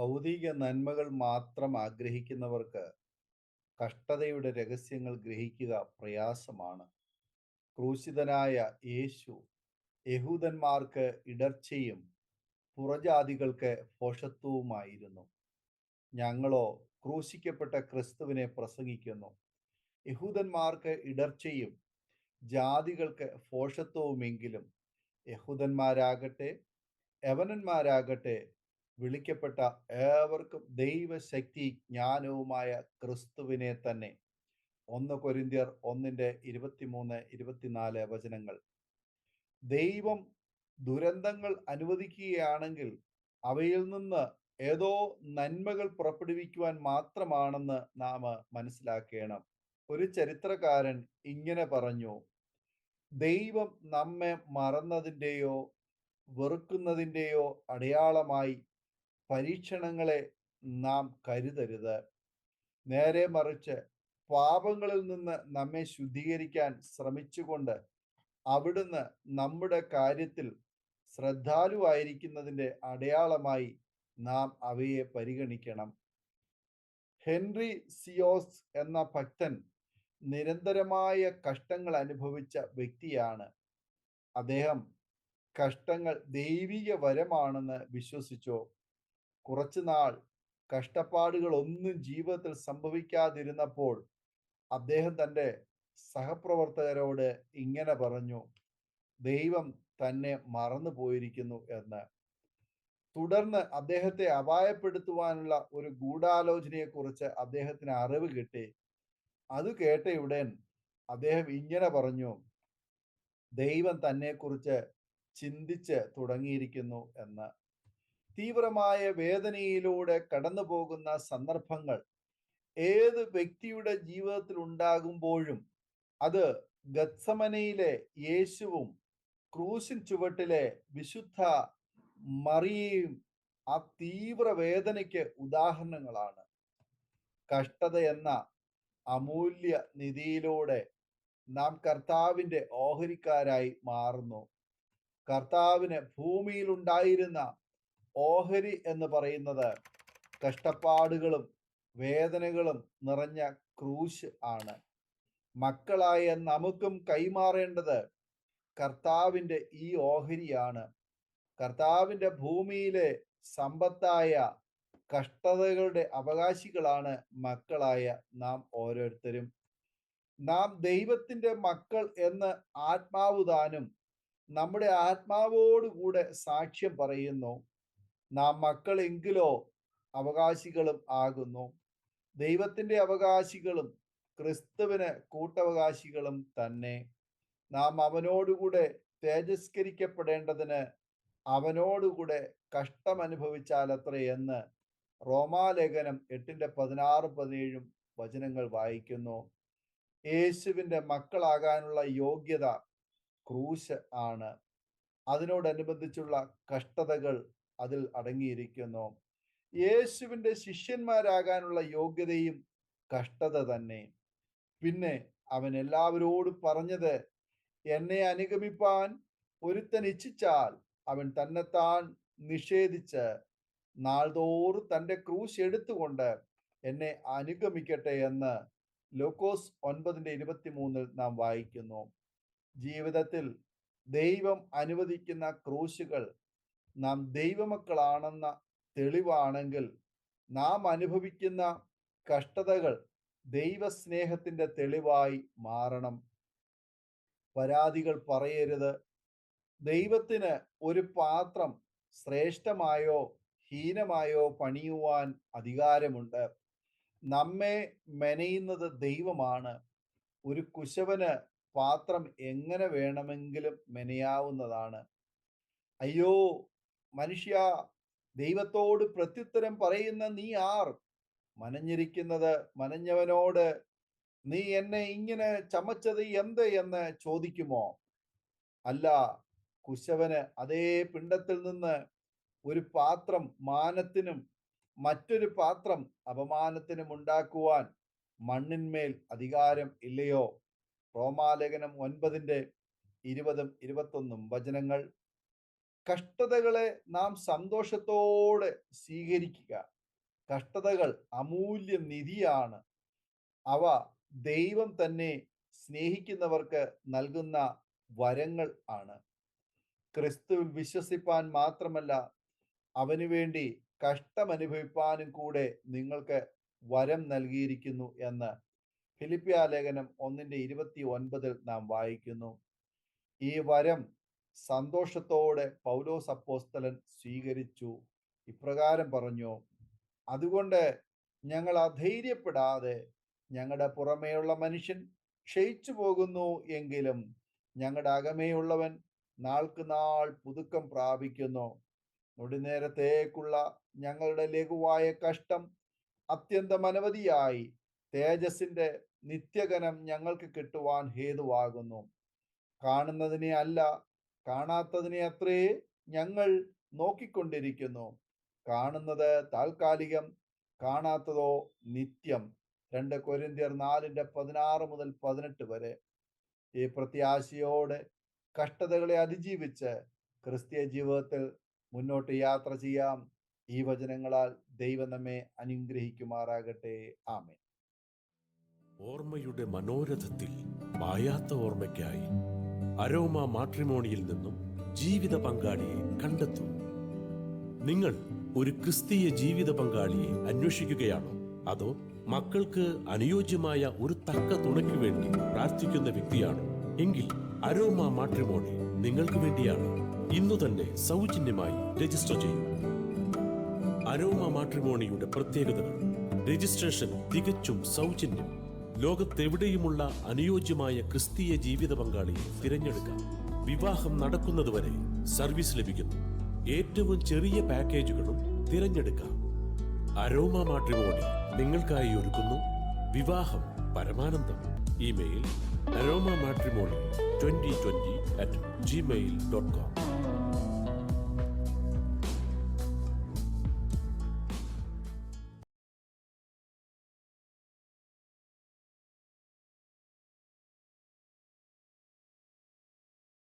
ഭൗതിക നന്മകൾ മാത്രം ആഗ്രഹിക്കുന്നവർക്ക് കഷ്ടതയുടെ രഹസ്യങ്ങൾ ഗ്രഹിക്കുക പ്രയാസമാണ്. ക്രൂശിതനായ യേശു യഹൂദന്മാർക്ക് ഇടർച്ചയും പുറജാതികൾക്ക് ഭോഷത്വവുമായിരുന്നു. ഞങ്ങളോ ക്രൂശിക്കപ്പെട്ട ക്രിസ്തുവിനെ പ്രസംഗിക്കുന്നു. യഹൂദന്മാർക്ക് ഇടർച്ചയും ജാതികൾക്ക് ഭോഷത്വവുമെങ്കിലും യഹൂദന്മാരാകട്ടെ യവനന്മാരാകട്ടെ വിളിക്കപ്പെട്ട ഏവർക്കും ദൈവശക്തി ജ്ഞാനവുമായ ക്രിസ്തുവിനെ തന്നെ. 1 കൊരിന്ത്യർ 1:23-24 വചനങ്ങൾ. ദൈവം ദുരന്തങ്ങൾ അനുവദിക്കുകയാണെങ്കിൽ അവയിൽ നിന്ന് ഏതോ നന്മകൾ പുറപ്പെടുവിക്കുവാൻ മാത്രമാണെന്ന് നാം മനസ്സിലാക്കണം. ഒരു ചരിത്രകാരൻ ഇങ്ങനെ പറഞ്ഞു: ദൈവം നമ്മെ മറന്നതിൻ്റെയോ വെറുക്കുന്നതിൻ്റെയോ അടയാളമായി പരീക്ഷണങ്ങളെ നാം കരുതരുത്. നേരെ മറിച്ച് പാപങ്ങളിൽ നിന്ന് നമ്മെ ശുദ്ധീകരിക്കാൻ ശ്രമിച്ചുകൊണ്ട് അവിടുന്ന് നമ്മുടെ കാര്യത്തിൽ ശ്രദ്ധാലുവായിരിക്കുന്നതിൻ്റെ അടയാളമായി നാം അവയെ പരിഗണിക്കണം. ഹെൻറി സിയോസ് എന്ന ഭക്തൻ നിരന്തരമായ കഷ്ടങ്ങൾ അനുഭവിച്ച വ്യക്തിയാണ്. അദ്ദേഹം കഷ്ടങ്ങൾ ദൈവിക വരമാണെന്ന് വിശ്വസിച്ചു. കുറച്ചുനാൾ കഷ്ടപ്പാടുകളൊന്നും ജീവിതത്തിൽ സംഭവിക്കാതിരുന്നപ്പോൾ അദ്ദേഹം തൻ്റെ സഹപ്രവർത്തകരോട് ഇങ്ങനെ പറഞ്ഞു: ദൈവം തന്നെ മറന്നു പോയിരിക്കുന്നു എന്ന്. തുടർന്ന് അദ്ദേഹത്തെ അപായപ്പെടുത്തുവാനുള്ള ഒരു ഗൂഢാലോചനയെക്കുറിച്ച് അദ്ദേഹത്തിന് അറിവ് കിട്ടി. അത് കേട്ടയുടൻ അദ്ദേഹം ഇങ്ങനെ പറഞ്ഞു: ദൈവം തന്നെക്കുറിച്ച് ചിന്തിച്ച് തുടങ്ങിയിരിക്കുന്നു എന്ന്. തീവ്രമായ വേദനയിലൂടെ കടന്നു പോകുന്ന സന്ദർഭങ്ങൾ ഏത് വ്യക്തിയുടെ ജീവിതത്തിൽ ഉണ്ടാകുമ്പോഴും അത് ഗത്സമനയിലെ യേശുവും ക്രൂശിൻ ചുവട്ടിലെ വിശുദ്ധ മറിയയും ആ തീവ്ര വേദനയ്ക്ക് ഉദാഹരണങ്ങളാണ്. കഷ്ടത എന്ന അമൂല്യ നിധിയിലൂടെ നാം കർത്താവിൻ്റെ ഓഹരിക്കാരായി മാറുന്നു. കർത്താവിന് ഭൂമിയിൽ ഉണ്ടായിരുന്ന ഓഹരി എന്ന് പറയുന്നത് കഷ്ടപ്പാടുകളും വേദനകളും നിറഞ്ഞ ക്രൂശ് ആണ്. മക്കളായ നമുക്കും കൈമാറേണ്ടത് കർത്താവിൻ്റെ ഈ ഓഹരിയാണ്. കർത്താവിൻ്റെ ഭൂമിയിലെ സമ്പത്തായ കഷ്ടതകളുടെ അവകാശികളാണ് മക്കളായ നാം ഓരോരുത്തരും. നാം ദൈവത്തിൻ്റെ മക്കൾ എന്ന് ആത്മാവ് താനും നമ്മുടെ ആത്മാവോടുകൂടെ സാക്ഷ്യം പറയുന്നു. നാം മക്കളെങ്കിലോ അവകാശികളും ആകുന്നു. ദൈവത്തിൻ്റെ അവകാശികളും ക്രിസ്തുവിന് കൂട്ടവകാശികളും തന്നെ. നാം അവനോടുകൂടെ തേജസ്കരിക്കപ്പെടേണ്ടതിന് അവനോടുകൂടെ കഷ്ടമനുഭവിച്ചാലത്രേ എന്ന് റോമാലേഖനം 8:16-17 വചനങ്ങൾ വായിക്കുന്നു. യേശുവിൻ്റെ മക്കളാകാനുള്ള യോഗ്യത ക്രൂശ് ആണ്. അതിനോടനുബന്ധിച്ചുള്ള കഷ്ടതകൾ അതിൽ അടങ്ങിയിരിക്കുന്നു. യേശുവിൻ്റെ ശിഷ്യന്മാരാകാനുള്ള യോഗ്യതയും കഷ്ടത തന്നെ. പിന്നെ അവൻ എല്ലാവരോടും പറഞ്ഞത്: എന്നെ അനുഗമിപ്പാൻ ഒരുത്തൻ ഇച്ഛിച്ചാൽ അവൻ തന്നെത്താൻ നിഷേധിച്ച് നാൾതോറും തൻ്റെ ക്രൂശ് എടുത്തുകൊണ്ട് എന്നെ അനുഗമിക്കട്ടെ എന്ന് ലൂക്കോസ് 9:23 നാം വായിക്കുന്നു. ജീവിതത്തിൽ ദൈവം അനുവദിക്കുന്ന ക്രൂശുകൾ നാം ദൈവമക്കളാണെന്ന തെളിവാണെങ്കിൽ നാം അനുഭവിക്കുന്ന കഷ്ടതകൾ ദൈവസ്നേഹത്തിൻ്റെ തെളിവായി മാറണം. പരാതികൾ പറയരുത്. ദൈവത്തിന് ഒരു പാത്രം ശ്രേഷ്ഠമായോ ഹീനമായോ പണിയുവാൻ അധികാരമുണ്ട്. നമ്മെ മെനയുന്നത് ദൈവമാണ്. ഒരു കുശവന് പാത്രം എങ്ങനെ വേണമെങ്കിലും മെനയാവുന്നതാണ്. അയ്യോ മനുഷ്യ, ദൈവത്തോട് പ്രത്യുത്തരം പറയുന്ന നീ ആർ? മനഞ്ഞിരിക്കുന്നത് മനഞ്ഞവനോട് നീ എന്നെ ഇങ്ങനെ ചമച്ചത് എന്ത് എന്ന് ചോദിക്കുമോ? അല്ല, കുശവന് അതേ പിണ്ടത്തിൽ നിന്ന് ഒരു പാത്രം മാനത്തിനും മറ്റൊരു പാത്രം അപമാനത്തിനും ഉണ്ടാക്കുവാൻ മണ്ണിന്മേൽ അധികാരം ഇല്ലയോ? റോമാലേഖനം 9:20-21 വചനങ്ങൾ. കഷ്ടതകളെ നാം സന്തോഷത്തോടെ സ്വീകരിക്കുക. കഷ്ടതകൾ അമൂല്യ നിധിയാണ്. അവ ദൈവം തന്നെ സ്നേഹിക്കുന്നവർക്ക് നൽകുന്ന വരങ്ങൾ ആണ്. ക്രിസ്തുവിൽ വിശ്വസിപ്പാൻ മാത്രമല്ല, അവനു വേണ്ടി കഷ്ടമനുഭവിപ്പാനും കൂടെ നിങ്ങൾക്ക് വരം നൽകിയിരിക്കുന്നു എന്ന് ഫിലിപ്പിയ ലേഖനം 1:29 നാം വായിക്കുന്നു. ഈ വരം സന്തോഷത്തോടെ പൗലോസ് അപ്പോസ്തലൻ സ്വീകരിച്ചു. ഇപ്രകാരം പറഞ്ഞു: അതുകൊണ്ട് ഞങ്ങൾ അധൈര്യപ്പെടാതെ, ഞങ്ങളുടെ പുറമേയുള്ള മനുഷ്യൻ ക്ഷയിച്ചു പോകുന്നു എങ്കിലും ഞങ്ങളുടെ അകമേയുള്ളവൻ നാൾക്ക് നാൾ പുതുക്കം പ്രാപിക്കുന്നു. നൊടിനേരത്തേക്കുള്ള ഞങ്ങളുടെ ലഘുവായ കഷ്ടം അത്യന്തം അനവധിയായി തേജസ്സിന്റെ നിത്യഘനം ഞങ്ങൾക്ക് കിട്ടുവാൻ ഹേതുവാകുന്നു. കാണുന്നതിനെ അല്ല, കാണാത്തതിനെ അത്രേ ഞങ്ങൾ നോക്കിക്കൊണ്ടിരിക്കുന്നു. കാണുന്നത് താൽക്കാലികം, കാണാത്തതോ നിത്യം. 2 കൊരിന്ത്യർ 4:16-18 വരെ. ഈ പ്രത്യാശയോടെ കഷ്ടതകളെ അതിജീവിച്ച് ക്രിസ്തീയ ജീവിതത്തിൽ മുന്നോട്ട് യാത്ര ചെയ്യാം. ഈ വചനങ്ങളാൽ ദൈവം നമ്മെ അനുഗ്രഹിക്കുമാറാകട്ടെ. ആമേൻ. ഓർമ്മയുടെ മനോരഥത്തിൽ മായാത്ത ഓർമ്മയ്ക്കായി അരോമ മാട്രിമോണിയിൽ നിന്നും ജീവിത പങ്കാളിയെ കണ്ടെത്തൂ. നിങ്ങൾ ഒരു ക്രിസ്തീയ ജീവിത പങ്കാളിയെ അന്വേഷിക്കുകയാണോ? അതോ മക്കൾക്ക് അനുയോജ്യമായ ഒരു തക്ക തുണയ്ക്ക് വേണ്ടി പ്രാർത്ഥിക്കുന്ന വ്യക്തിയാണോ? എങ്കിൽ അരോമ മാട്രിമോണി നിങ്ങൾക്ക് വേണ്ടിയാണ്. ഇന്നു തന്നെ സൗജന്യമായി രജിസ്റ്റർ ചെയ്യൂ. അരോമ മാട്രിമോണിയുടെ പ്രത്യേകതകൾ: രജിസ്ട്രേഷൻ തികച്ചും സൗജന്യം. ലോകത്തെവിടെയുമുള്ള അനുയോജ്യമായ ക്രിസ്തീയ ജീവിത പങ്കാളിയെ തിരഞ്ഞെടുക്കാം. വിവാഹം നടക്കുന്നതുവരെ സർവീസ് ലഭിക്കുന്നു. ഏറ്റവും ചെറിയ പാക്കേജുകളും തിരഞ്ഞെടുക്കാം. അരോമ മാട്രിമോണി നിങ്ങൾക്കായി ഒരുക്കുന്നു വിവാഹം പരമാനന്ദം. Email aroma matrimony2020@gmail.com.